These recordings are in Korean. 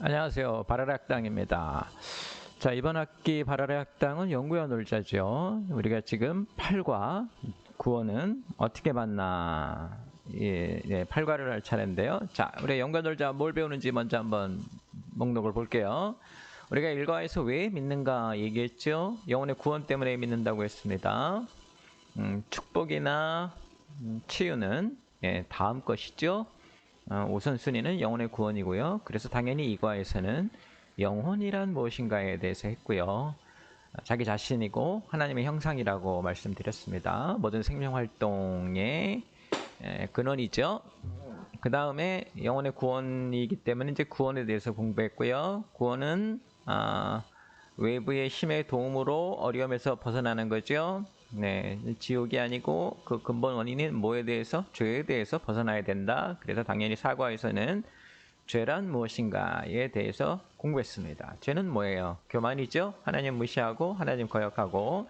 안녕하세요. 바라라 학당입니다. 자, 이번 학기 바라라 학당은 연구와 놀자죠. 우리가 지금 8과 9원은 어떻게 봤나? 예, 8과를 할 차례인데요. 자, 우리 연구와 놀자 뭘 배우는지 먼저 한번 목록을 볼게요. 우리가 1과에서 왜 믿는가 얘기했죠. 영혼의 구원 때문에 믿는다고 했습니다. 축복이나 치유는 다음 것이죠. 우선순위는 영혼의 구원이고요. 그래서 당연히 이과에서는 영혼이란 무엇인가에 대해서 했고요. 자기 자신이고 하나님의 형상이라고 말씀드렸습니다. 모든 생명활동의 근원이죠. 그 다음에 영혼의 구원이기 때문에 이제 구원에 대해서 공부했고요. 구원은 외부의 힘의 도움으로 어려움에서 벗어나는 거죠. 네, 지옥이 아니고 그 근본 원인인 뭐에 대해서? 죄에 대해서 벗어나야 된다. 그래서 당연히 사과에서는 죄란 무엇인가에 대해서 공부했습니다. 죄는 뭐예요? 교만이죠. 하나님 무시하고 하나님 거역하고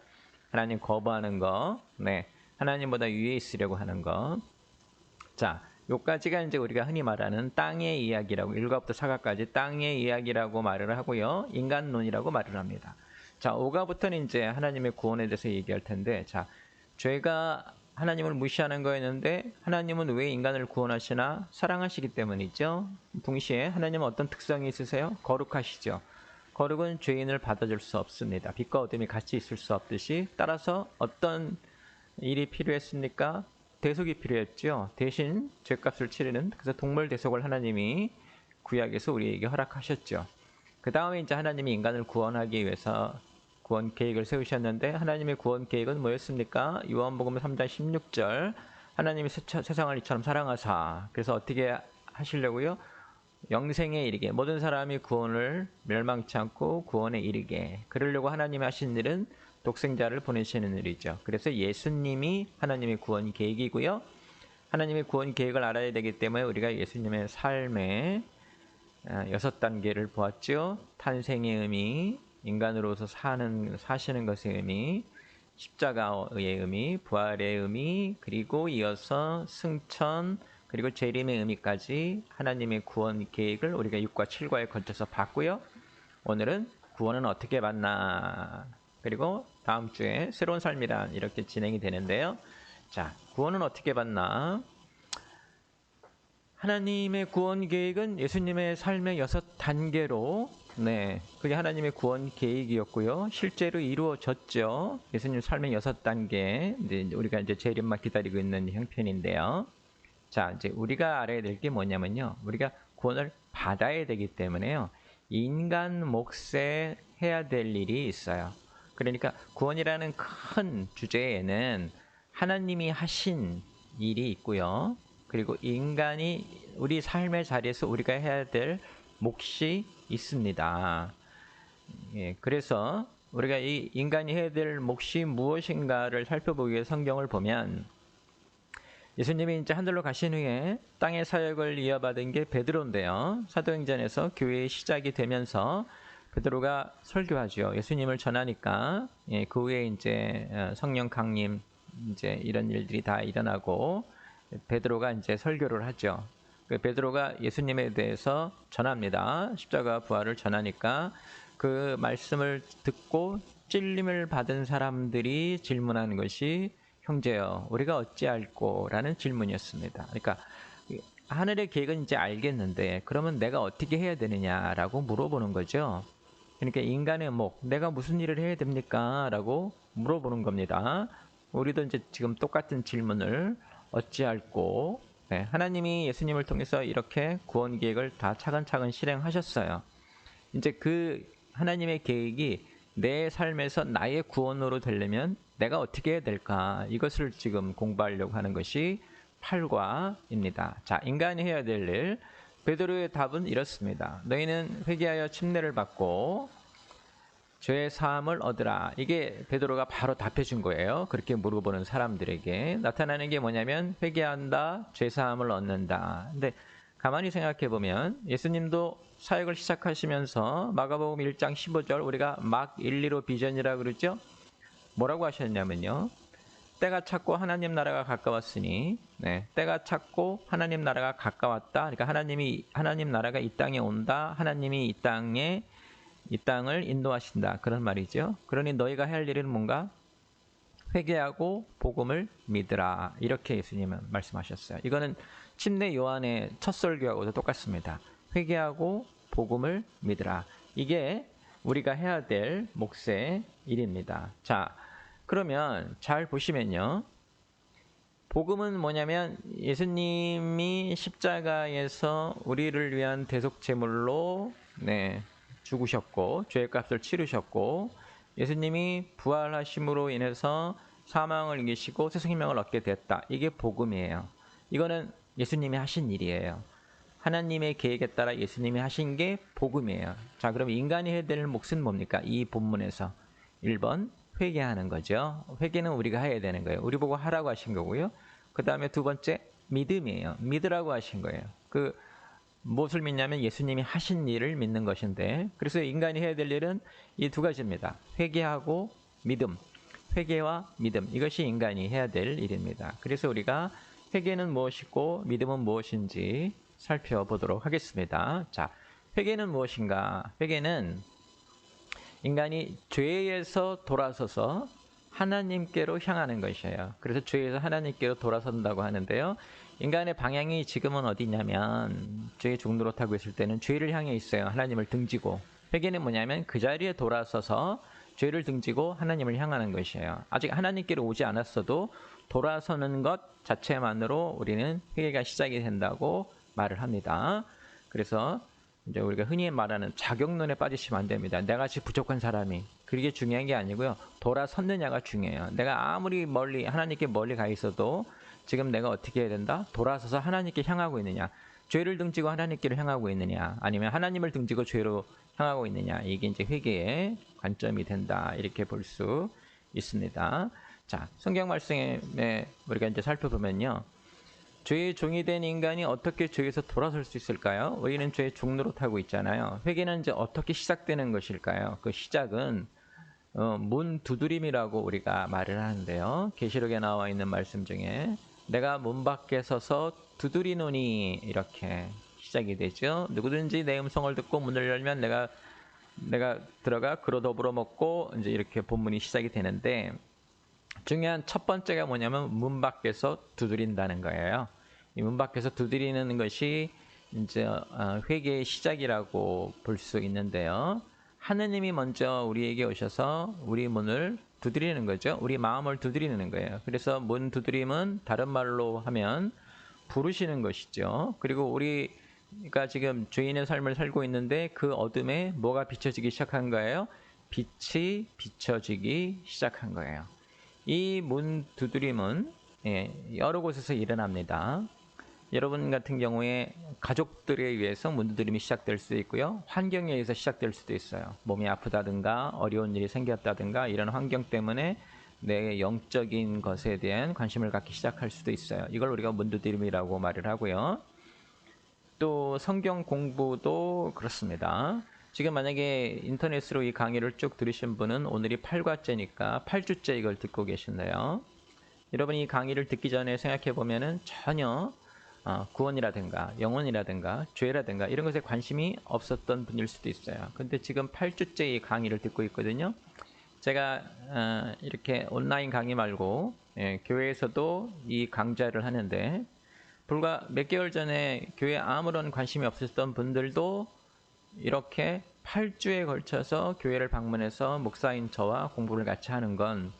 하나님 거부하는 거. 네, 하나님보다 위에 있으려고 하는 거. 자, 요까지가 이제 우리가 흔히 말하는 땅의 이야기라고 1과부터 4과까지 땅의 이야기라고 말을 하고요. 인간론이라고 말을 합니다. 자, 5과부터는 이제 하나님의 구원에 대해서 얘기할 텐데, 자, 죄가 하나님을 무시하는 거였는데 하나님은 왜 인간을 구원하시나? 사랑하시기 때문이죠. 동시에 하나님은 어떤 특성이 있으세요? 거룩하시죠. 거룩은 죄인을 받아줄 수 없습니다. 빛과 어둠이 같이 있을 수 없듯이, 따라서 어떤 일이 필요했습니까? 대속이 필요했죠. 대신 죄값을 치르는, 그래서 동물 대속을 하나님이 구약에서 우리에게 허락하셨죠. 그 다음에 이제 하나님이 인간을 구원하기 위해서 구원 계획을 세우셨는데, 하나님의 구원 계획은 뭐였습니까? 요한복음 3장 16절, 하나님이 세상을 이처럼 사랑하사, 그래서 어떻게 하시려고요? 영생에 이르게, 모든 사람이 구원을 멸망치 않고 구원에 이르게, 그러려고 하나님이 하신 일은 독생자를 보내시는 일이죠. 그래서 예수님이 하나님의 구원 계획이고요. 하나님의 구원 계획을 알아야 되기 때문에 우리가 예수님의 삶의 6단계를 보았죠. 탄생의 의미, 인간으로서 사시는 것의 의미, 십자가의 의미, 부활의 의미, 그리고 이어서 승천, 그리고 재림의 의미까지 하나님의 구원 계획을 우리가 6과 7과에 걸쳐서 봤고요. 오늘은 구원은 어떻게 받나, 그리고 다음 주에 새로운 삶이란 이렇게 진행이 되는데요. 자, 구원은 어떻게 받나? 하나님의 구원 계획은 예수님의 삶의 6단계로, 그게 하나님의 구원 계획이었고요. 실제로 이루어졌죠. 예수님 삶의 6단계, 우리가 이제 재림만 기다리고 있는 형편인데요. 자, 이제 우리가 알아야 될 게 뭐냐면요. 우리가 구원을 받아야 되기 때문에요. 인간 몫에 해야 될 일이 있어요. 그러니까 구원이라는 큰 주제에는 하나님이 하신 일이 있고요. 그리고 인간이 우리 삶의 자리에서 우리가 해야 될 몫이 있습니다. 그래서 우리가 이 인간이 해야 될 몫이 무엇인가를 살펴보기 위해 성경을 보면, 예수님이 이제 하늘로 가신 후에 땅의 사역을 이어받은 게 베드로인데요. 사도행전에서 교회의 시작이 되면서 베드로가 설교하죠. 예수님을 전하니까, 그 후에 이제 성령 강림, 이제 이런 일들이 다 일어나고 베드로가 이제 설교를 하죠. 베드로가 예수님에 대해서 전합니다. 십자가 부활을 전하니까 그 말씀을 듣고 찔림을 받은 사람들이 질문하는 것이, 형제여, 우리가 어찌할꼬? 라는 질문이었습니다. 그러니까 하늘의 계획은 이제 알겠는데 그러면 내가 어떻게 해야 되느냐라고 물어보는 거죠. 그러니까 인간의 목, 내가 무슨 일을 해야 됩니까? 라고 물어보는 겁니다. 우리도 이제 지금 똑같은 질문을 어찌할꼬? 하나님이 예수님을 통해서 이렇게 구원 계획을 다 차근차근 실행하셨어요. 이제 그 하나님의 계획이 내 삶에서 나의 구원으로 되려면 내가 어떻게 해야 될까? 이것을 지금 공부하려고 하는 것이 8과입니다. 자, 인간이 해야 될 일. 베드로의 답은 이렇습니다. 너희는 회개하여 침례를 받고 죄의 사함을 얻으라. 이게 베드로가 바로 답해 준 거예요. 그렇게 물어보는 사람들에게 나타나는 게 뭐냐면, 회개한다, 죄 사함을 얻는다. 근데 가만히 생각해 보면 예수님도 사역을 시작하시면서 마가복음 1장 15절, 우리가 막 1, 2로 비전이라고 그러죠. 뭐라고 하셨냐면요, 때가 찼고 하나님 나라가 가까웠으니, 네, 때가 찼고 하나님 나라가 가까웠다. 그러니까 하나님 나라가 이 땅에 온다. 하나님이 이 땅을 인도하신다. 그런 말이죠. 그러니 너희가 해야 할 일은 뭔가? 회개하고 복음을 믿으라. 이렇게 예수님은 말씀하셨어요. 이거는 침례 요한의 첫 설교하고도 똑같습니다. 회개하고 복음을 믿으라. 이게 우리가 해야 될 몫의 일입니다. 자, 그러면 잘 보시면요. 복음은 뭐냐면 예수님이 십자가에서 우리를 위한 대속 제물로 죽으셨고 죄의 값을 치르셨고 예수님이 부활하심으로 인해서 사망을 이기시고 새 생명을 얻게 됐다. 이게 복음이에요. 이거는 예수님이 하신 일이에요. 하나님의 계획에 따라 예수님이 하신 게 복음이에요. 자, 그럼 인간이 해야 될 몫은 뭡니까? 이 본문에서 1번 회개하는 거죠. 회개는 우리가 해야 되는 거예요. 우리 보고 하라고 하신 거고요. 그 다음에 두 번째 믿음이에요. 믿으라고 하신 거예요. 무엇을 믿냐면 예수님이 하신 일을 믿는 것인데, 그래서 인간이 해야 될 일은 이 두 가지입니다. 회개하고 믿음. 회개와 믿음. 이것이 인간이 해야 될 일입니다. 그래서 우리가 회개는 무엇이고 믿음은 무엇인지 살펴보도록 하겠습니다. 자, 회개는 무엇인가? 회개는 인간이 죄에서 돌아서서 하나님께로 향하는 것이에요. 그래서 죄에서 하나님께로 돌아선다고 하는데요. 인간의 방향이 지금은 어디 있냐면 죄의 종로로 타고 있을 때는 죄를 향해 있어요. 하나님을 등지고. 회개는 뭐냐면 그 자리에 돌아서서 죄를 등지고 하나님을 향하는 것이에요. 아직 하나님께로 오지 않았어도 돌아서는 것 자체만으로 우리는 회개가 시작이 된다고 말을 합니다. 그래서 이제 우리가 흔히 말하는 자격론에 빠지시면 안 됩니다. 내같이 부족한 사람이. 그게 중요한 게 아니고요. 돌아섰느냐가 중요해요. 내가 아무리 하나님께 멀리 가 있어도 지금 내가 어떻게 해야 된다? 돌아서서 하나님께 향하고 있느냐. 죄를 등지고 하나님께로 향하고 있느냐. 아니면 하나님을 등지고 죄로 향하고 있느냐. 이게 이제 회개의 관점이 된다. 이렇게 볼 수 있습니다. 자, 성경 말씀에 우리가 이제 살펴보면요. 죄의 종이 된 인간이 어떻게 죄에서 돌아설 수 있을까요? 우리는 죄의 종로로 타고 있잖아요. 회개는 이제 어떻게 시작되는 것일까요? 그 시작은 문 두드림이라고 우리가 말을 하는데요. 계시록에 나와 있는 말씀 중에 내가 문 밖에 서서 두드리노니 이렇게 시작이 되죠. 누구든지 내 음성을 듣고 문을 열면 내가 들어가 그로 더불어 먹고 이제 이렇게 본문이 시작이 되는데 중요한 첫 번째가 뭐냐면 문 밖에서 두드린다는 거예요. 이 문 밖에서 두드리는 것이 이제 회개의 시작이라고 볼 수 있는데요. 하느님이 먼저 우리에게 오셔서 우리 문을 두드리는 거죠. 우리 마음을 두드리는 거예요. 그래서 문 두드림은 다른 말로 하면 부르시는 것이죠. 그리고 우리가 지금 죄인의 삶을 살고 있는데 그 어둠에 뭐가 비춰지기 시작한 거예요? 빛이 비춰지기 시작한 거예요. 이 문 두드림은 여러 곳에서 일어납니다. 여러분 같은 경우에 가족들에 의해서 문 두드림이 시작될 수도 있고요. 환경에 의해서 시작될 수도 있어요. 몸이 아프다든가 어려운 일이 생겼다든가 이런 환경 때문에 내 영적인 것에 대한 관심을 갖기 시작할 수도 있어요. 이걸 우리가 문 두드림이라고 말을 하고요. 또 성경 공부도 그렇습니다. 지금 만약에 인터넷으로 이 강의를 쭉 들으신 분은 오늘이 8과째니까 8주째 이걸 듣고 계신데요. 여러분이 이 강의를 듣기 전에 생각해 보면은 전혀 구원이라든가 영혼이라든가 죄라든가 이런 것에 관심이 없었던 분일 수도 있어요. 근데 지금 8주째 이 강의를 듣고 있거든요. 제가 이렇게 온라인 강의 말고 교회에서도 이 강좌를 하는데 불과 몇 개월 전에 교회에 아무런 관심이 없었던 분들도 이렇게 8주에 걸쳐서 교회를 방문해서 목사인 저와 공부를 같이 하는 건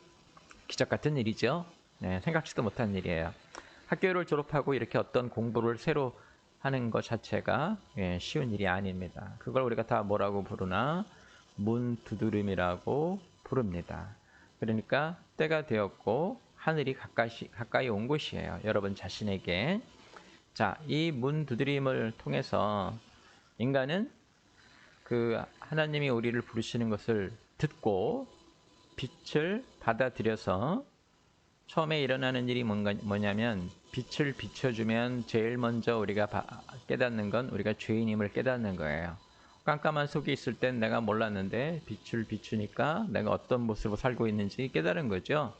기적 같은 일이죠. 생각지도 못한 일이에요. 학교를 졸업하고 이렇게 어떤 공부를 새로 하는 것 자체가 쉬운 일이 아닙니다. 그걸 우리가 다 뭐라고 부르나? 문 두드림이라고 부릅니다. 그러니까 때가 되었고 하늘이 가까이 온 곳이에요. 여러분 자신에게. 자, 이 문 두드림을 통해서 인간은 그 하나님이 우리를 부르시는 것을 듣고 빛을 받아들여서 처음에 일어나는 일이 뭐냐면 빛을 비춰주면 제일 먼저 우리가 깨닫는 건 우리가 죄인임을 깨닫는 거예요. 깜깜한 속에 있을 땐 내가 몰랐는데 빛을 비추니까 내가 어떤 모습으로 살고 있는지 깨달은 거죠.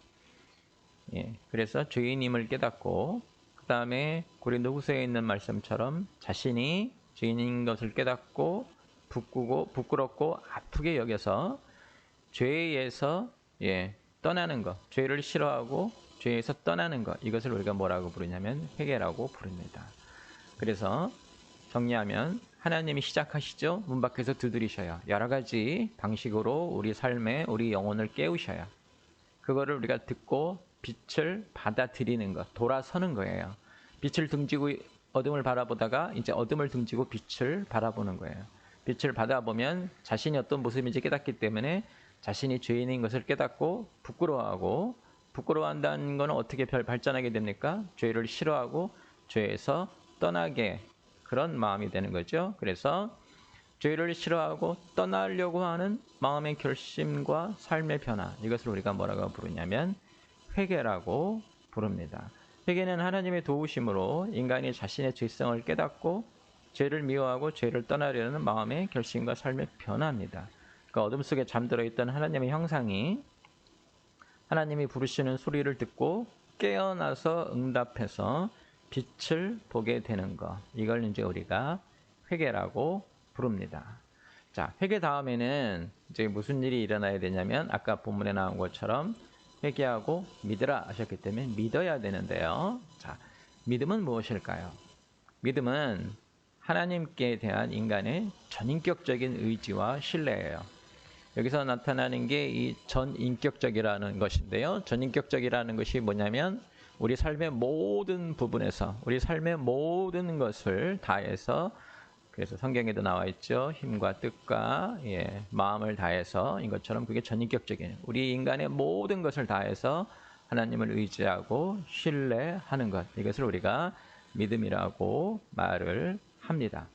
예, 그래서 죄인임을 깨닫고 그 다음에 고린도후서에 있는 말씀처럼 자신이 죄인인 것을 깨닫고 부끄럽고 아프게 여겨서 죄에서 떠나는 것, 죄를 싫어하고 죄에서 떠나는 것, 이것을 우리가 뭐라고 부르냐면 회개라고 부릅니다. 그래서 정리하면 하나님이 시작하시죠. 문 밖에서 두드리셔요. 여러 가지 방식으로 우리 삶에 우리 영혼을 깨우셔요. 그거를 우리가 듣고 빛을 받아들이는 것, 돌아서는 거예요. 빛을 등지고 어둠을 바라보다가 이제 어둠을 등지고 빛을 바라보는 거예요. 빛을 받아보면 자신이 어떤 모습인지 깨닫기 때문에 자신이 죄인인 것을 깨닫고 부끄러워하고, 부끄러워한다는 것은 어떻게 발전하게 됩니까? 죄를 싫어하고 죄에서 떠나게, 그런 마음이 되는 거죠. 그래서 죄를 싫어하고 떠나려고 하는 마음의 결심과 삶의 변화, 이것을 우리가 뭐라고 부르냐면 회개라고 부릅니다. 회개는 하나님의 도우심으로 인간이 자신의 죄성을 깨닫고 죄를 미워하고 죄를 떠나려는 마음의 결심과 삶의 변화입니다. 그러니까 어둠 속에 잠들어 있던 하나님의 형상이 하나님이 부르시는 소리를 듣고 깨어나서 응답해서 빛을 보게 되는 것, 이걸 이제 우리가 회개라고 부릅니다. 자, 회개 다음에는 이제 무슨 일이 일어나야 되냐면 아까 본문에 나온 것처럼 회개하고 믿으라 하셨기 때문에 믿어야 되는데요. 자, 믿음은 무엇일까요? 믿음은 하나님께 대한 인간의 전인격적인 의지와 신뢰예요. 여기서 나타나는 게 이 전인격적이라는 것인데요. 전인격적이라는 것이 뭐냐면 우리 삶의 모든 부분에서 우리 삶의 모든 것을 다해서, 그래서 성경에도 나와 있죠. 힘과 뜻과 마음을 다해서, 이것처럼 그게 전인격적인 우리 인간의 모든 것을 다해서 하나님을 의지하고 신뢰하는 것, 이것을 우리가 믿음이라고 말을 합니다.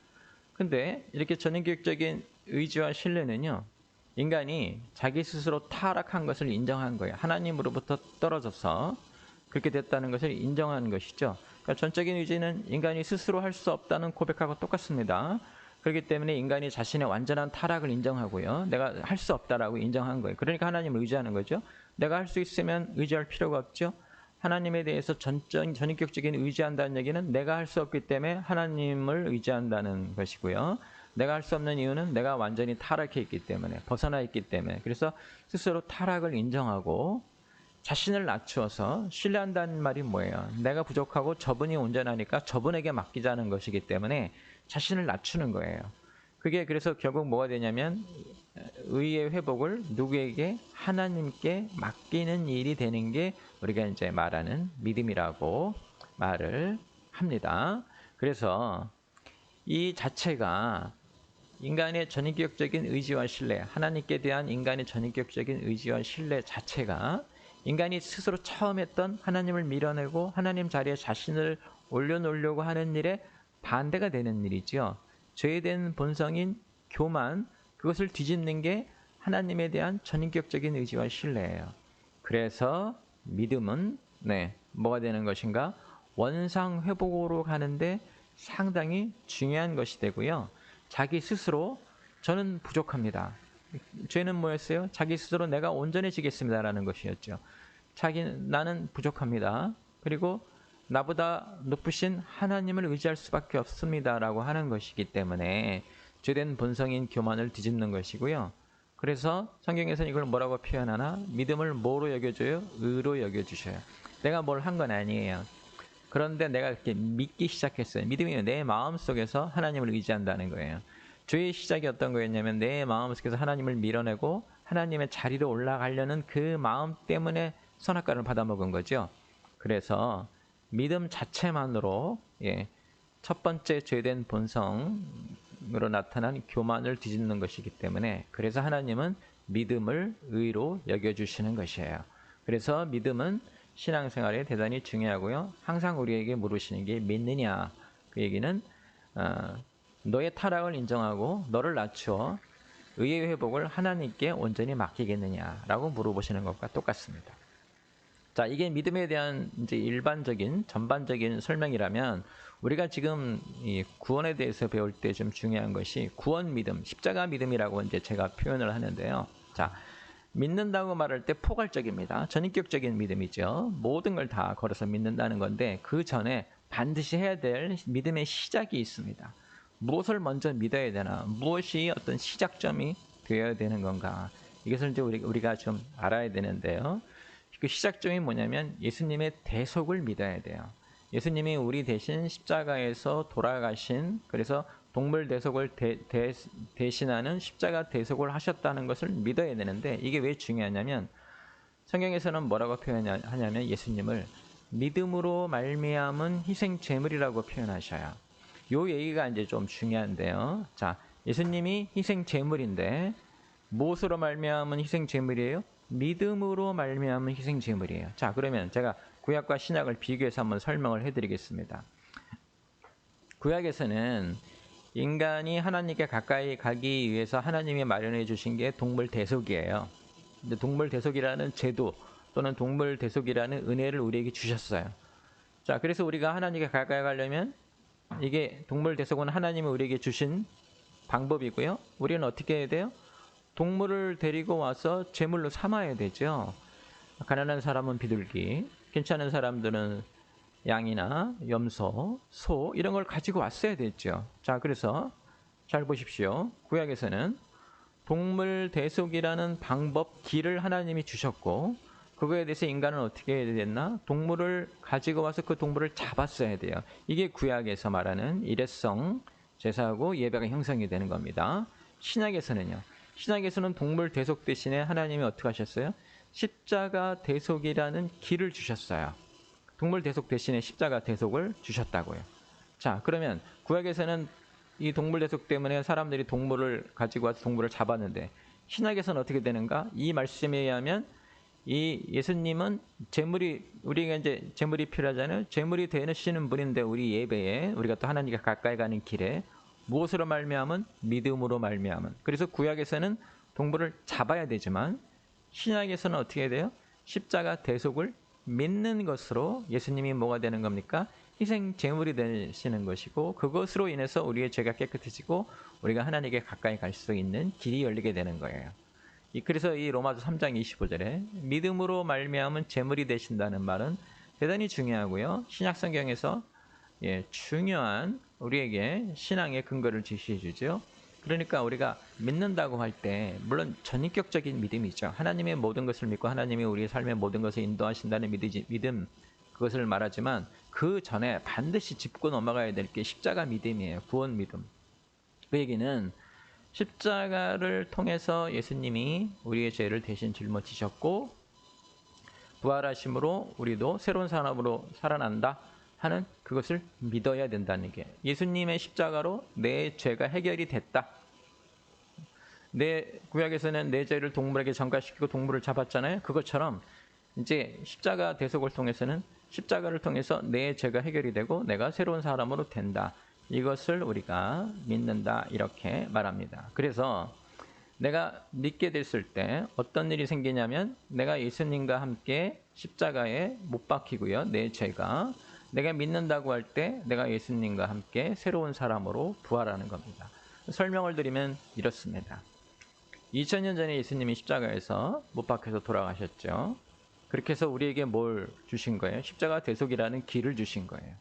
근데 이렇게 전인격적인 의지와 신뢰는요, 인간이 자기 스스로 타락한 것을 인정한 거예요. 하나님으로부터 떨어져서 그렇게 됐다는 것을 인정하는 것이죠. 그러니까 전적인 의지는 인간이 스스로 할 수 없다는 고백하고 똑같습니다. 그렇기 때문에 인간이 자신의 완전한 타락을 인정하고요. 내가 할 수 없다라고 인정한 거예요. 그러니까 하나님을 의지하는 거죠. 내가 할 수 있으면 의지할 필요가 없죠. 하나님에 대해서 전인격적인 의지한다는 얘기는 내가 할 수 없기 때문에 하나님을 의지한다는 것이고요. 내가 할 수 없는 이유는 내가 완전히 타락해 있기 때문에, 벗어나 있기 때문에, 그래서 스스로 타락을 인정하고 자신을 낮추어서 신뢰한다는 말이 뭐예요? 내가 부족하고 저분이 온전하니까 저분에게 맡기자는 것이기 때문에 자신을 낮추는 거예요. 그게 그래서 결국 뭐가 되냐면 의의 회복을 누구에게? 하나님께 맡기는 일이 되는 게 우리가 이제 말하는 믿음이라고 말을 합니다. 그래서 이 자체가 인간의 전인격적인 의지와 신뢰, 하나님께 대한 인간의 전인격적인 의지와 신뢰 자체가 인간이 스스로 처음 했던 하나님을 밀어내고 하나님 자리에 자신을 올려놓으려고 하는 일에 반대가 되는 일이죠. 죄된 본성인 교만, 그것을 뒤집는 게 하나님에 대한 전인격적인 의지와 신뢰예요. 그래서 믿음은 뭐가 되는 것인가? 원상 회복으로 가는데 상당히 중요한 것이 되고요. 자기 스스로 저는 부족합니다. 죄는 뭐였어요? 자기 스스로 내가 온전해지겠습니다라는 것이었죠. 나는 부족합니다. 그리고 나보다 높으신 하나님을 의지할 수밖에 없습니다라고 하는 것이기 때문에 죄된 본성인 교만을 뒤집는 것이고요. 그래서 성경에서는 이걸 뭐라고 표현하나? 믿음을 뭐로 여겨줘요? 의로 여겨주셔요. 내가 뭘 한 건 아니에요. 그런데 내가 이렇게 믿기 시작했어요. 믿음이 내 마음속에서 하나님을 의지한다는 거예요. 죄의 시작이 어떤 거였냐면 내 마음속에서 하나님을 밀어내고 하나님의 자리로 올라가려는 그 마음 때문에 선악과를 받아먹은 거죠. 그래서 믿음 자체만으로 첫 번째 죄된 본성으로 나타난 교만을 뒤집는 것이기 때문에, 그래서 하나님은 믿음을 의로 여겨주시는 것이에요. 그래서 믿음은 신앙생활에 대단히 중요하고요. 항상 우리에게 물으시는 게 믿느냐? 그 얘기는 너의 타락을 인정하고 너를 낮추어 의의 회복을 하나님께 온전히 맡기겠느냐라고 물어보시는 것과 똑같습니다. 자, 이게 믿음에 대한 이제 일반적인 전반적인 설명이라면 우리가 지금 이 구원에 대해서 배울 때 좀 중요한 것이 구원 믿음, 십자가 믿음이라고 이제 제가 표현을 하는데요. 자, 믿는다고 말할 때 포괄적입니다. 전인격적인 믿음이죠. 모든 걸 다 걸어서 믿는다는 건데 그 전에 반드시 해야 될 믿음의 시작이 있습니다. 무엇을 먼저 믿어야 되나? 무엇이 어떤 시작점이 되어야 되는 건가? 이것을 이제 우리가 좀 알아야 되는데요. 그 시작점이 뭐냐면 예수님의 대속을 믿어야 돼요. 예수님이 우리 대신 십자가에서 돌아가신, 그래서 동물 대속을 대신하는 십자가 대속을 하셨다는 것을 믿어야 되는데, 이게 왜 중요하냐면 성경에서는 뭐라고 표현하냐면 예수님을 믿음으로 말미암은 희생 제물이라고 표현하셔요. 요 얘기가 이제 좀 중요한데요. 자, 예수님이 희생 제물인데 무엇으로 말미암은 희생 제물이에요? 믿음으로 말미암은 희생 제물이에요. 자, 그러면 제가 구약과 신약을 비교해서 한번 설명을 해드리겠습니다. 구약에서는 인간이 하나님께 가까이 가기 위해서 하나님이 마련해 주신 게 동물 대속이에요. 근데 동물 대속이라는 제도 또는 동물 대속이라는 은혜를 우리에게 주셨어요. 자, 그래서 우리가 하나님께 가까이 가려면 이게 동물 대속은 하나님이 우리에게 주신 방법이고요. 우리는 어떻게 해야 돼요? 동물을 데리고 와서 제물로 삼아야 되죠. 가난한 사람은 비둘기, 괜찮은 사람들은 양이나 염소, 소 이런 걸 가지고 왔어야 됐죠. 자, 그래서 잘 보십시오. 구약에서는 동물 대속이라는 방법, 길을 하나님이 주셨고 그거에 대해서 인간은 어떻게 해야 됐나? 동물을 가지고 와서 그 동물을 잡았어야 돼요. 이게 구약에서 말하는 일회성 제사하고 예배가 형성이 되는 겁니다. 신약에서는 동물 대속 대신에 하나님이 어떻게 하셨어요? 십자가 대속이라는 길을 주셨어요. 동물 대속 대신에 십자가 대속을 주셨다고요. 자, 그러면 구약에서는 이 동물 대속 때문에 사람들이 동물을 가지고 와서 동물을 잡았는데 신약에서는 어떻게 되는가? 이 말씀에 의하면 이 예수님은 우리가 이제 제물이 필요하잖아요. 제물이 되시는 분인데 우리 예배에 우리가 또 하나님께 가까이 가는 길에 무엇으로 말미암은? 믿음으로 말미암은. 그래서 구약에서는 동물을 잡아야 되지만 신약에서는 어떻게 해야 돼요? 십자가 대속을 믿는 것으로 예수님이 뭐가 되는 겁니까? 희생 제물이 되시는 것이고 그것으로 인해서 우리의 죄가 깨끗해지고 우리가 하나님께 가까이 갈 수 있는 길이 열리게 되는 거예요. 그래서 이 로마서 3장 25절에 믿음으로 말미암은 제물이 되신다는 말은 대단히 중요하고요. 신약 성경에서 중요한 우리에게 신앙의 근거를 제시해 주죠. 그러니까 우리가 믿는다고 할 때 물론 전인격적인 믿음이죠. 하나님의 모든 것을 믿고 하나님이 우리의 삶의 모든 것을 인도하신다는 믿음, 그것을 말하지만 그 전에 반드시 짚고 넘어가야 될 게 십자가 믿음이에요. 구원 믿음. 그 얘기는 십자가를 통해서 예수님이 우리의 죄를 대신 짊어지셨고 부활하심으로 우리도 새로운 사람으로 살아난다 하는 그것을 믿어야 된다는 게, 예수님의 십자가로 내 죄가 해결이 됐다. 구약에서는 내 죄를 동물에게 전가시키고 동물을 잡았잖아요. 그것처럼 이제 십자가 대속을 통해서는 십자가를 통해서 내 죄가 해결이 되고 내가 새로운 사람으로 된다. 이것을 우리가 믿는다 이렇게 말합니다. 그래서 내가 믿게 됐을 때 어떤 일이 생기냐면 내가 예수님과 함께 십자가에 못 박히고요. 내 죄가 내가 믿는다고 할 때 내가 예수님과 함께 새로운 사람으로 부활하는 겁니다. 설명을 드리면 이렇습니다. 2000년 전에 예수님이 십자가에서 못 박혀서 돌아가셨죠. 그렇게 해서 우리에게 뭘 주신 거예요? 십자가 대속이라는 길을 주신 거예요.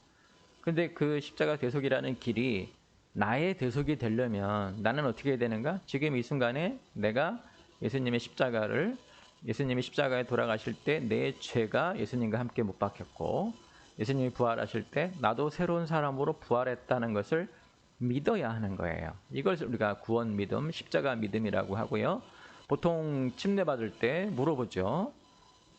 근데 그 십자가 대속이라는 길이 나의 대속이 되려면 나는 어떻게 해야 되는가? 지금 이 순간에 내가 예수님이 십자가에 돌아가실 때 내 죄가 예수님과 함께 못 박혔고 예수님이 부활하실 때 나도 새로운 사람으로 부활했다는 것을 믿어야 하는 거예요. 이걸 우리가 구원 믿음, 십자가 믿음이라고 하고요. 보통 침례받을 때 물어보죠.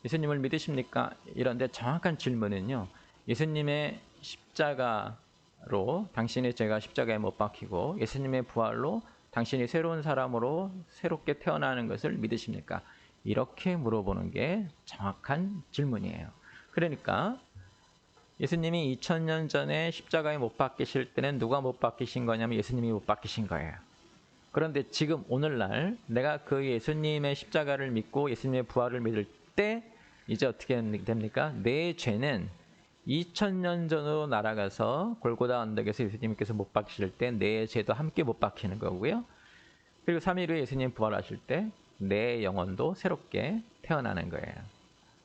예수님을 믿으십니까? 이런데 정확한 질문은요. 예수님의 십자가로 당신의 죄가 십자가에 못 박히고 예수님의 부활로 당신이 새로운 사람으로 새롭게 태어나는 것을 믿으십니까? 이렇게 물어보는 게 정확한 질문이에요. 그러니까 예수님이 2000년 전에 십자가에 못 박히실 때는 누가 못 박히신 거냐면 예수님이 못 박히신 거예요. 그런데 지금 오늘날 내가 그 예수님의 십자가를 믿고 예수님의 부활을 믿을 때 이제 어떻게 됩니까? 내 죄는 2000년 전으로 날아가서 골고다 언덕에서 예수님께서 못 박히실 때 내 죄도 함께 못 박히는 거고요. 그리고 3일 후에 예수님 부활하실 때 내 영혼도 새롭게 태어나는 거예요.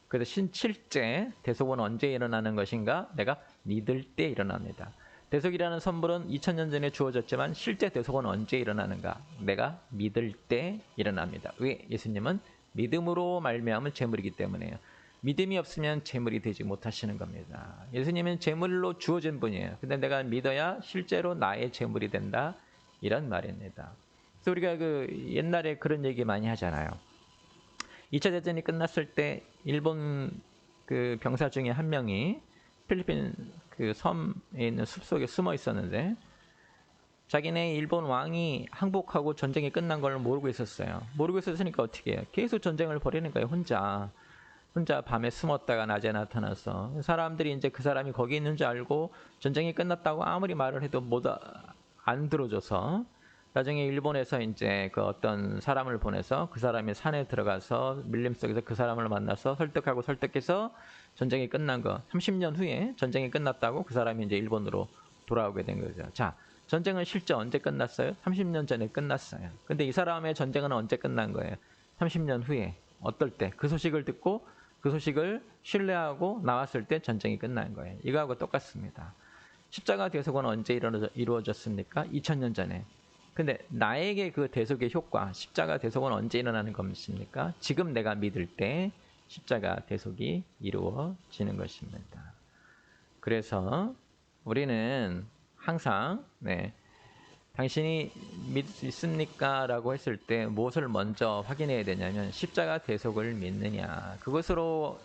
그래서 실제 대속은 언제 일어나는 것인가? 내가 믿을 때 일어납니다. 대속이라는 선물은 2000년 전에 주어졌지만 실제 대속은 언제 일어나는가? 내가 믿을 때 일어납니다. 왜? 예수님은 믿음으로 말미암은 제물이기 때문에요. 믿음이 없으면 제물이 되지 못하시는 겁니다. 예수님은 제물로 주어진 분이에요. 근데 내가 믿어야 실제로 나의 제물이 된다. 이런 말입니다. 그래서 우리가 옛날에 그런 얘기 많이 하잖아요. 2차 대전이 끝났을 때 일본 병사 중에 한 명이 필리핀 섬에 있는 숲속에 숨어 있었는데 자기네 일본 왕이 항복하고 전쟁이 끝난 걸 모르고 있었어요. 모르고 있었으니까 어떻게 해요? 계속 전쟁을 벌이는 거예요. 혼자 밤에 숨었다가 낮에 나타나서 사람들이 이제 그 사람이 거기 있는 줄 알고 전쟁이 끝났다고 아무리 말을 해도 안 들어줘서 나중에 일본에서 이제 어떤 사람을 보내서 그 사람이 산에 들어가서 밀림 속에서 그 사람을 만나서 설득해서 전쟁이 끝난 거 30년 후에 전쟁이 끝났다고 그 사람이 이제 일본으로 돌아오게 된 거죠. 자, 전쟁은 실제 언제 끝났어요? 30년 전에 끝났어요. 근데 이 사람의 전쟁은 언제 끝난 거예요? 30년 후에. 어떨 때? 그 소식을 듣고 그 소식을 신뢰하고 나왔을 때 전쟁이 끝난 거예요. 이거하고 똑같습니다. 십자가 대속은 언제 이루어졌습니까? 2000년 전에. 근데 나에게 그 대속의 효과, 십자가 대속은 언제 일어나는 것입니까? 지금 내가 믿을 때 십자가 대속이 이루어지는 것입니다. 그래서 우리는 항상 당신이 믿습니까? 라고 했을 때 무엇을 먼저 확인해야 되냐면 십자가 대속을 믿느냐. 그것으로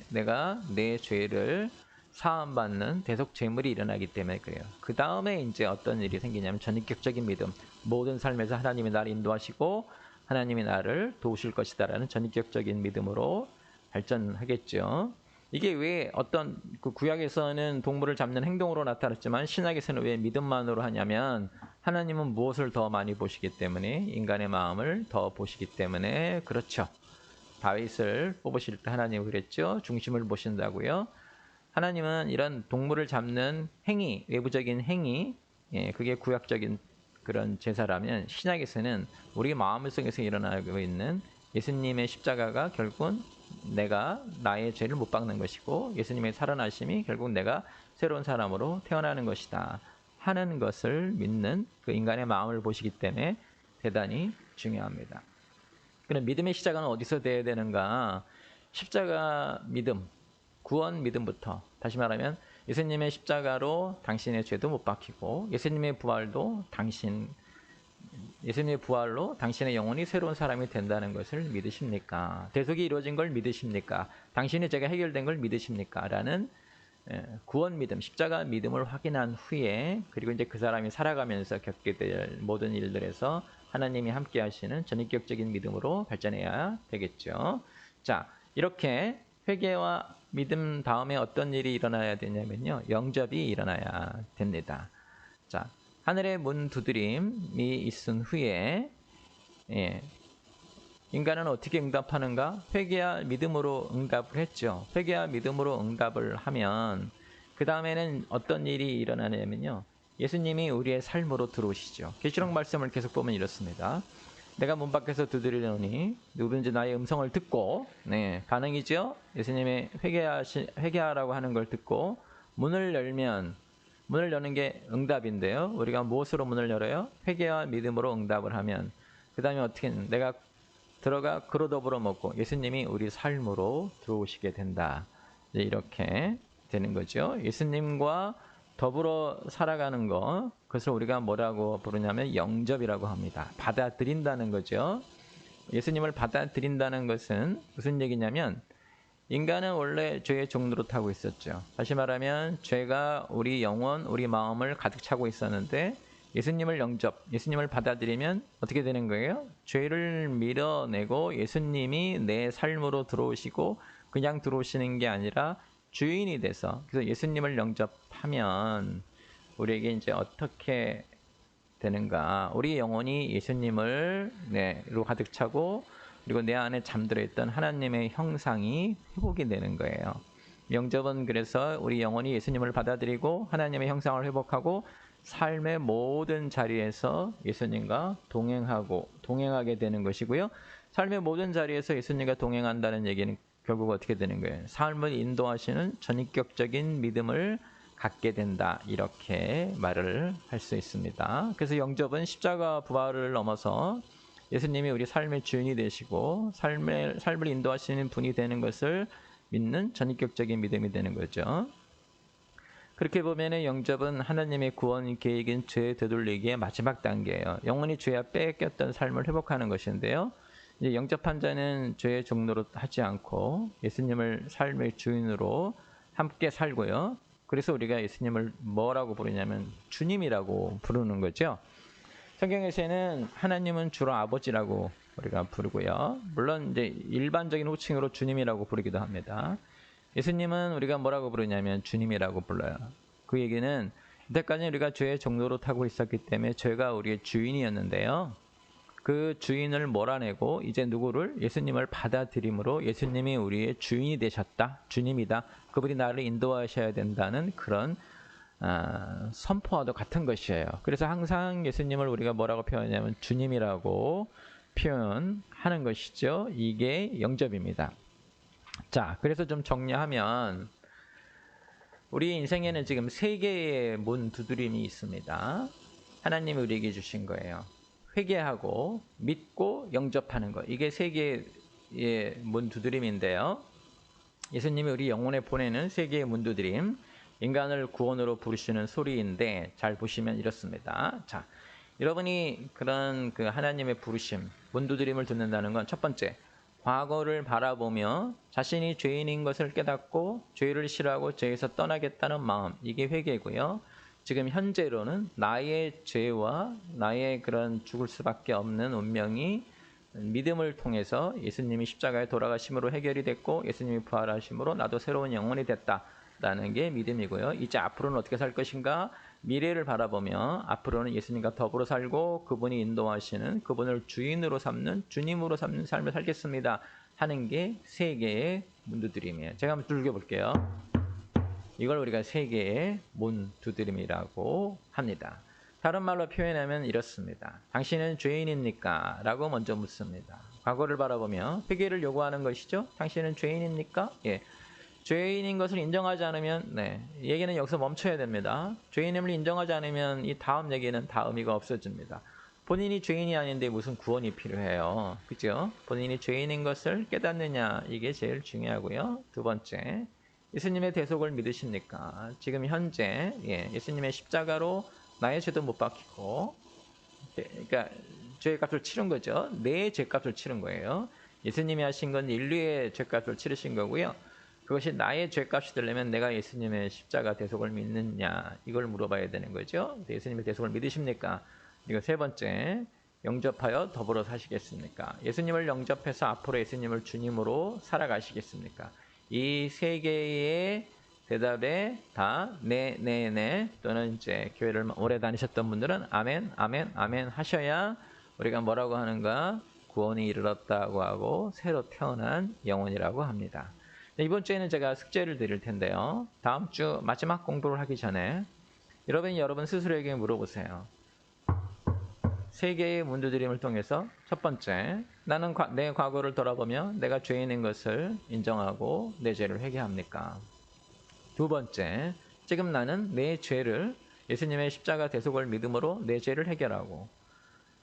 내가 내 죄를 사함받는 대속 제물이 일어나기 때문에 그래요. 그 다음에 이제 어떤 일이 생기냐면 전인격적인 믿음. 모든 삶에서 하나님이 나를 인도하시고 하나님이 나를 도우실 것이다라는 전인격적인 믿음으로 발전하겠죠. 이게 왜 어떤 구약에서는 동물을 잡는 행동으로 나타났지만 신약에서는 왜 믿음만으로 하냐면 하나님은 무엇을 더 많이 보시기 때문에 인간의 마음을 더 보시기 때문에 그렇죠. 다윗을 뽑으실 때 하나님은 그랬죠. 중심을 보신다고요. 하나님은 이런 동물을 잡는 행위, 외부적인 행위, 그게 구약적인 그런 제사라면 신약에서는 우리 마음 속에서 일어나고 있는 예수님의 십자가가 결국은 내가 나의 죄를 못 박는 것이고 예수님의 살아나심이 결국 내가 새로운 사람으로 태어나는 것이다 하는 것을 믿는 그 인간의 마음을 보시기 때문에 대단히 중요합니다. 그럼 믿음의 시작은 어디서 돼야 되는가? 십자가 믿음, 구원 믿음부터. 다시 말하면 예수님의 십자가로 당신의 죄도 못 박히고 예수님의 부활로 당신의 영혼이 새로운 사람이 된다는 것을 믿으십니까? 대속이 이루어진 걸 믿으십니까? 당신의 죄가 해결된 걸 믿으십니까? 라는 구원 믿음, 십자가 믿음을 확인한 후에 그리고 이제 그 사람이 살아가면서 겪게 될 모든 일들에서 하나님이 함께 하시는 전인격적인 믿음으로 발전해야 되겠죠. 자, 이렇게 회개와 믿음 다음에 어떤 일이 일어나야 되냐면요. 영접이 일어나야 됩니다. 자, 하늘의 문 두드림이 있은 후에 인간은 어떻게 응답하는가? 회개와 믿음으로 응답을 했죠. 회개와 믿음으로 응답을 하면 그 다음에는 어떤 일이 일어나냐면요. 예수님이 우리의 삶으로 들어오시죠. 계시록 말씀을 계속 보면 이렇습니다. 내가 문 밖에서 두드리노니 누구든지 나의 음성을 듣고 가능이죠? 예수님의 회개하라고 하는 걸 듣고 문을 여는 게 응답인데요. 우리가 무엇으로 문을 열어요? 회개와 믿음으로 응답을 하면 그 다음에 어떻게 내가 들어가 그로 더불어 먹고 예수님이 우리 삶으로 들어오시게 된다. 이렇게 되는 거죠. 예수님과 더불어 살아가는 거, 그것을 우리가 뭐라고 부르냐면 영접이라고 합니다. 받아들인다는 거죠. 예수님을 받아들인다는 것은 무슨 얘기냐면 인간은 원래 죄의 종로로 타고 있었죠. 다시 말하면 죄가 우리 영혼, 우리 마음을 가득 차고 있었는데 예수님을 받아들이면 어떻게 되는 거예요? 죄를 밀어내고 예수님이 내 삶으로 들어오시고 그냥 들어오시는 게 아니라 주인이 돼서 그래서 예수님을 영접하면 우리에게 이제 어떻게 되는가? 우리 영혼이 예수님으로 가득 차고 그리고 내 안에 잠들어 있던 하나님의 형상이 회복이 되는 거예요. 영접은 그래서 우리 영혼이 예수님을 받아들이고 하나님의 형상을 회복하고 삶의 모든 자리에서 예수님과 동행하게 되는 것이고요. 삶의 모든 자리에서 예수님과 동행한다는 얘기는 결국 어떻게 되는 거예요? 삶을 인도하시는 전인격적인 믿음을 갖게 된다. 이렇게 말을 할 수 있습니다. 그래서 영접은 십자가 부활을 넘어서 예수님이 우리 삶의 주인이 되시고 삶을 인도하시는 분이 되는 것을 믿는 전인격적인 믿음이 되는 거죠. 그렇게 보면 영접은 하나님의 구원 계획인 죄 되돌리기의 마지막 단계예요. 영원히 죄와 뺏겼던 삶을 회복하는 것인데요. 이제 영접한 자는 죄의 종로로 하지 않고 예수님을 삶의 주인으로 함께 살고요. 그래서 우리가 예수님을 뭐라고 부르냐면 주님이라고 부르는 거죠. 성경에서는 하나님은 주로 아버지라고 우리가 부르고요. 물론 이제 일반적인 호칭으로 주님이라고 부르기도 합니다. 예수님은 우리가 뭐라고 부르냐면 주님이라고 불러요. 그 얘기는 이때까지 우리가 죄의 종로로 타고 있었기 때문에 죄가 우리의 주인이었는데요. 그 주인을 몰아내고 이제 누구를? 예수님을 받아들임으로 예수님이 우리의 주인이 되셨다. 주님이다. 그분이 나를 인도하셔야 된다는 그런 선포와도 같은 것이에요. 그래서 항상 예수님을 우리가 뭐라고 표현하냐면 주님이라고 표현하는 것이죠. 이게 영접입니다. 자, 그래서 좀 정리하면 우리 인생에는 지금 세 개의 문 두드림이 있습니다. 하나님이 우리에게 주신 거예요. 회개하고 믿고 영접하는 것. 이게 세 개의 문 두드림인데요. 예수님이 우리 영혼에 보내는 세 개의 문 두드림. 인간을 구원으로 부르시는 소리인데 잘 보시면 이렇습니다. 자, 여러분이 그런 그 하나님의 부르심, 문 두드림을 듣는다는 건 첫 번째, 과거를 바라보며 자신이 죄인인 것을 깨닫고 죄를 싫어하고 죄에서 떠나겠다는 마음, 이게 회개고요. 지금 현재로는 나의 죄와 나의 그런 죽을 수밖에 없는 운명이 믿음을 통해서 예수님이 십자가에 돌아가심으로 해결이 됐고 예수님이 부활하심으로 나도 새로운 영혼이 됐다라는 게 믿음이고요. 이제 앞으로는 어떻게 살 것인가? 미래를 바라보며 앞으로는 예수님과 더불어 살고 그분이 인도하시는 그분을 주인으로 삼는 주님으로 삼는 삶을 살겠습니다 하는 게 세 개의 문두드림이에요. 제가 한번 두들겨 볼게요. 이걸 우리가 세 개의 문두드림이라고 합니다. 다른 말로 표현하면 이렇습니다. 당신은 죄인입니까? 라고 먼저 묻습니다. 과거를 바라보며 회개를 요구하는 것이죠. 당신은 죄인입니까? 예. 죄인인 것을 인정하지 않으면 얘기는 여기서 멈춰야 됩니다. 죄인임을 인정하지 않으면 이 다음 얘기는 다 의미가 없어집니다. 본인이 죄인이 아닌데 무슨 구원이 필요해요. 그죠? 본인이 죄인인 것을 깨닫느냐 이게 제일 중요하고요. 두 번째, 예수님의 대속을 믿으십니까? 지금 현재 예수님의 십자가로 나의 죄도 못 박히고 그러니까 죄의 값을 치른 거죠. 내 죄값을 치른 거예요. 예수님이 하신 건 인류의 죄값을 치르신 거고요. 그것이 나의 죄값이 되려면 내가 예수님의 십자가 대속을 믿느냐 이걸 물어봐야 되는 거죠. 예수님의 대속을 믿으십니까? 그리고 세 번째, 영접하여 더불어 사시겠습니까? 예수님을 영접해서 앞으로 예수님을 주님으로 살아가시겠습니까? 이 세 개의 대답에 다 네 또는 이제 교회를 오래 다니셨던 분들은 아멘 아멘 아멘 하셔야 우리가 뭐라고 하는가? 구원이 이르렀다고 하고 새로 태어난 영혼이라고 합니다. 이번 주에는 제가 숙제를 드릴 텐데요. 다음 주 마지막 공부를 하기 전에 여러분 스스로에게 물어보세요. 세 개의 문두드림을 통해서 첫 번째, 나는 내 과거를 돌아보며 내가 죄인인 것을 인정하고 내 죄를 회개합니까? 두 번째, 지금 나는 내 죄를 예수님의 십자가 대속을 믿음으로 내 죄를 해결하고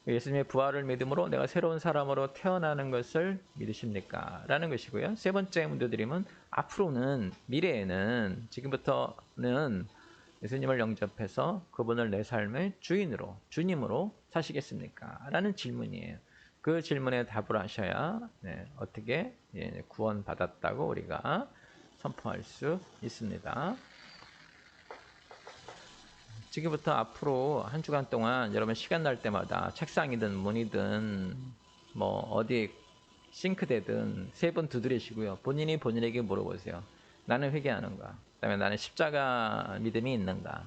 예수님의 부활을 믿음으로 내가 새로운 사람으로 태어나는 것을 믿으십니까? 라는 것이고요. 세 번째 문제드림은 앞으로는 미래에는 지금부터는 예수님을 영접해서 그분을 내 삶의 주인으로 주님으로 사시겠습니까? 라는 질문이에요. 그 질문에 답을 하셔야 어떻게 구원받았다고 우리가 선포할 수 있습니다. 지금부터 앞으로 한 주간 동안 여러분 시간 날 때마다 책상이든 문이든 뭐 어디 싱크대든 세 번 두드리시고요. 본인이 본인에게 물어보세요. 나는 회개하는가? 그다음에 나는 십자가 믿음이 있는가?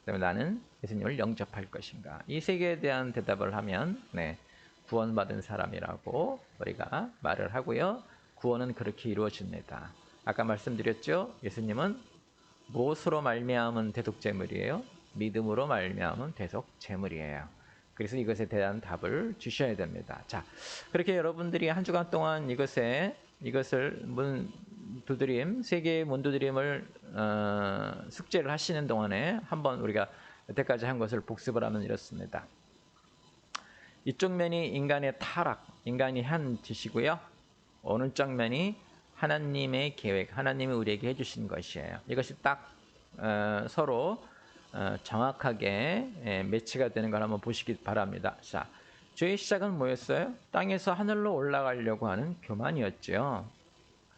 그다음에 나는 예수님을 영접할 것인가? 이 세 개에 대한 대답을 하면 구원받은 사람이라고 우리가 말을 하고요. 구원은 그렇게 이루어집니다. 아까 말씀드렸죠? 예수님은 무엇으로 말미암은 대속제물이에요? 믿음으로 말미암은 대속제물이에요. 그래서 이것에 대한 답을 주셔야 됩니다. 자, 그렇게 여러분들이 한 주간 동안 이것을 문 두드림, 세 개의 문 두드림을 숙제를 하시는 동안에 한번 우리가 여태까지 한 것을 복습을 하면 이렇습니다. 이쪽 면이 인간의 타락, 인간이 한 짓이고요. 오른쪽 면이 하나님의 계획, 하나님이 우리에게 해주신 것이에요. 이것이 딱 서로 정확하게 매치가 되는 걸 한번 보시기 바랍니다. 자, 죄의 시작은 뭐였어요? 땅에서 하늘로 올라가려고 하는 교만이었죠.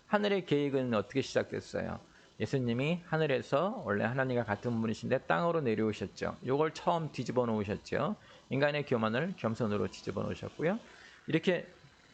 하늘의 계획은 어떻게 시작됐어요? 예수님이 하늘에서 원래 하나님과 같은 분이신데 땅으로 내려오셨죠. 이걸 처음 뒤집어 놓으셨죠. 인간의 교만을 겸손으로 뒤집어 놓으셨고요. 이렇게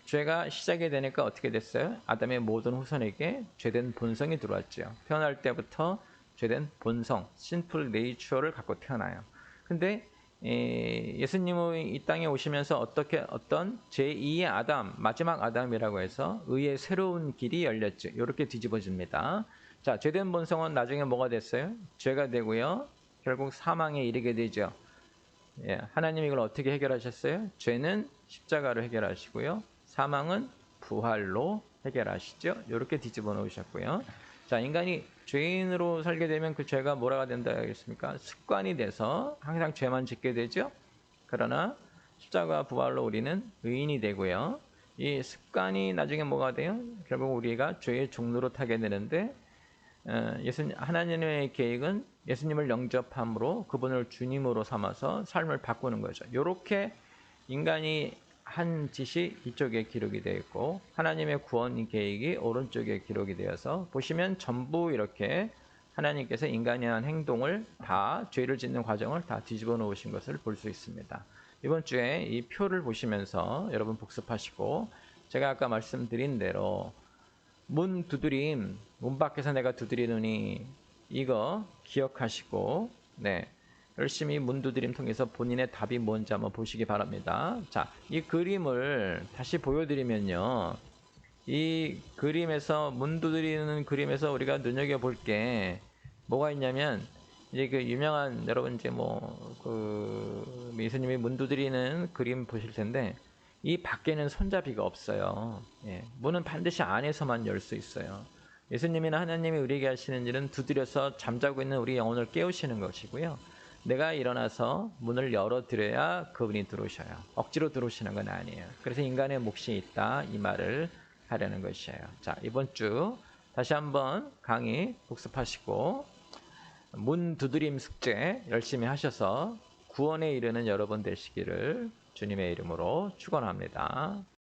죄가 시작이 되니까 어떻게 됐어요? 아담의 모든 후손에게 죄된 본성이 들어왔죠. 태어날 때부터 죄된 본성, 신풀 네이처를 갖고 태어나요. 근데 예수님이 이 땅에 오시면서 어떤 제2의 아담, 마지막 아담이라고 해서 의의 새로운 길이 열렸죠. 이렇게 뒤집어집니다. 자, 죄된 본성은 나중에 뭐가 됐어요? 죄가 되고요. 결국 사망에 이르게 되죠. 예, 하나님이 이걸 어떻게 해결하셨어요? 죄는 십자가로 해결하시고요. 사망은 부활로 해결하시죠. 이렇게 뒤집어 놓으셨고요. 자, 인간이 죄인으로 살게 되면 그 죄가 뭐라가 된다 하겠습니까? 습관이 돼서 항상 죄만 짓게 되죠. 그러나 십자가 부활로 우리는 의인이 되고요. 이 습관이 나중에 뭐가 돼요? 결국 우리가 죄의 종로로 타게 되는데 하나님의 계획은 예수님을 영접함으로 그분을 주님으로 삼아서 삶을 바꾸는 거죠. 이렇게 인간이 한 짓이 이쪽에 기록이 되어 있고 하나님의 구원 계획이 오른쪽에 기록이 되어서 보시면 전부 이렇게 하나님께서 인간이 한 행동을 다 죄를 짓는 과정을 다 뒤집어 놓으신 것을 볼 수 있습니다. 이번 주에 이 표를 보시면서 여러분 복습하시고 제가 아까 말씀드린 대로 문 두드림, 문 밖에서 내가 두드리노니 이거 기억하시고 네, 열심히 문 두드림 통해서 본인의 답이 뭔지 한번 보시기 바랍니다. 자, 이 그림을 다시 보여드리면요. 이 그림에서 문 두드리는 그림에서 우리가 눈여겨볼 게 뭐가 있냐면 이제 그 유명한 여러분 이제 그 예수님이 문 두드리는 그림 보실 텐데 이 밖에는 손잡이가 없어요. 예, 문은 반드시 안에서만 열 수 있어요. 예수님이나 하나님이 우리에게 하시는 일은 두드려서 잠자고 있는 우리 영혼을 깨우시는 것이고요. 내가 일어나서 문을 열어드려야 그분이 들어오셔요. 억지로 들어오시는 건 아니에요. 그래서 인간의 몫이 있다 이 말을 하려는 것이에요. 자, 이번 주 다시 한번 강의 복습하시고 문 두드림 숙제 열심히 하셔서 구원에 이르는 여러분 되시기를 주님의 이름으로 축원합니다.